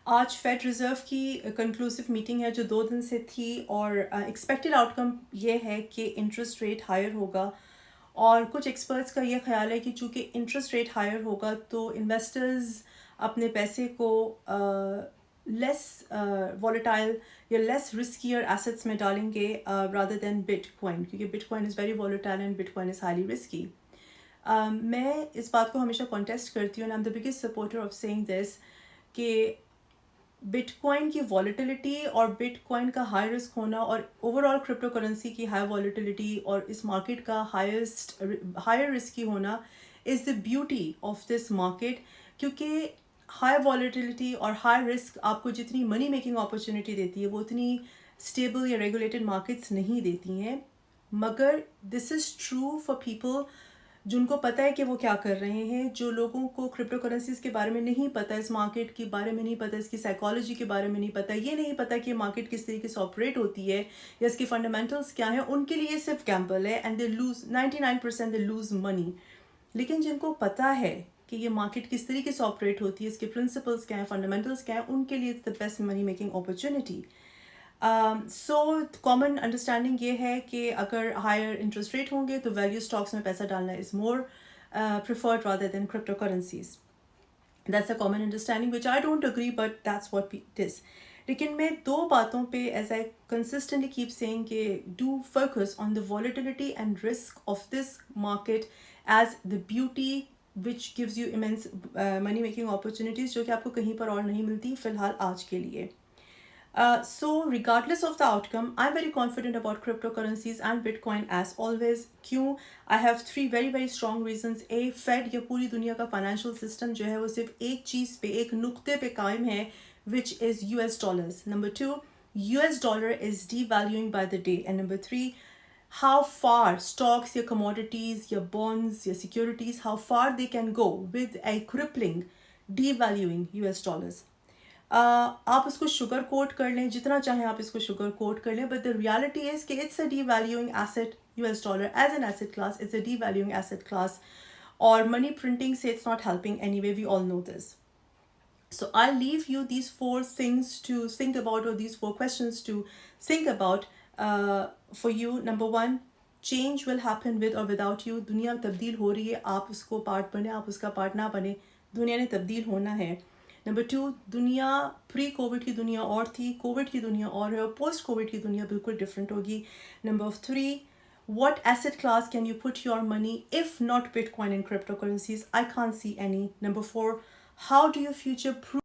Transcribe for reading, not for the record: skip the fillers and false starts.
आज fade reserve की conclusive meeting है जो 2 दिन से थी और एक्सपेक्टेड आउटकम ये है कि इंटरेस्ट रेट हायर होगा। और कुछ एक्सपर्ट्स का ये ख्याल है कि चूँकि इंटरेस्ट रेट हायर होगा तो इन्वेस्टर्स अपने पैसे को लेस वॉलेटाइल या लेस रिस्कियर एसेट्स में डालेंगे रादर देन बिटकॉइन, क्योंकि bitcoin is very volatile and bitcoin is highly risky. मैं इस बात को हमेशा कॉन्टेस्ट करती हूँ and I am the biggest supporter of saying this कि बिटकॉइन की वॉलेटिलिटी और बिटकॉइन का हाई रिस्क होना और ओवरऑल क्रिप्टो करेंसी की हाई वॉलेटिलिटी और इस मार्केट का हायर रिस्की होना is the beauty of this market. क्योंकि हाई वॉलेटिलिटी और हाई रिस्क आपको जितनी मनी मेकिंग अपॉर्चुनिटी देती है वो उतनी स्टेबल या रेगुलेटेड मार्केट्स नहीं देती हैं। मगर this is true for people जिनको पता है कि वो क्या कर रहे हैं। जो लोगों को क्रिप्टो करेंसीज के बारे में नहीं पता, इस मार्केट के बारे में नहीं पता, इसकी साइकोलॉजी के बारे में नहीं पता, ये नहीं पता कि मार्केट किस तरीके से ऑपरेट होती है या इसके फंडामेंटल्स क्या हैं, उनके लिए सिर्फ गैम्बल है and they lose 99% they lose money. लेकिन जिनको पता है कि ये मार्केट किस तरीके से ऑपरेट होती है, इसके प्रिंसिपल्स क्या हैं, फंडामेंटल्स क्या हैं, उनके लिए it's the best money making opportunity. So common understanding ये है कि अगर हायर इंटरेस्ट रेट होंगे तो वैल्यू स्टॉक्स में पैसा डालना is more preferred rather than cryptocurrencies. That's a common understanding which I don't agree, but that's what it is. लेकिन मैं दो बातों पे as I consistently keep saying कि do focus on the volatility and risk of this market as the beauty which gives you immense money making opportunities जो कि आपको कहीं पर और नहीं मिलती फ़िलहाल आज के लिए। So regardless of the outcome, I'm very confident about cryptocurrencies and Bitcoin as always. क्यों? I have three very strong reasons. A, Fed या पूरी दुनिया का financial system जो है वो सिर्फ एक चीज़ पे, एक नुक्ते पे कायम है, which is US dollars. Number two, US dollar is devaluing by the day. And number three, how far stocks, your commodities, your bonds, your securities, how far they can go with a crippling devaluing US dollars. आप उसको sugar coat कर लें, जितना चाहें आप इसको sugar coat कर लें, बट द रियलिटी इज़ कि it's a devaluing asset. US dollar as an asset class, it's a devaluing asset class, or money printing say it's not helping anyway, we all know this. So I'll leave you these four things to think about, or these four questions to think about for you. Number one, change will happen with or without you. दुनिया तब्दील हो रही है, आप उसको part बने, आप उसका पार्ट ना बने, दुनिया ने तब्दील होना है। नंबर टू, दुनिया प्री कोविड की दुनिया और थी, कोविड की दुनिया और है, और पोस्ट कोविड की दुनिया बिल्कुल डिफरेंट होगी। Number three, what asset class can you put your money if not Bitcoin and cryptocurrencies? I can't see any. Number four, how do you future proof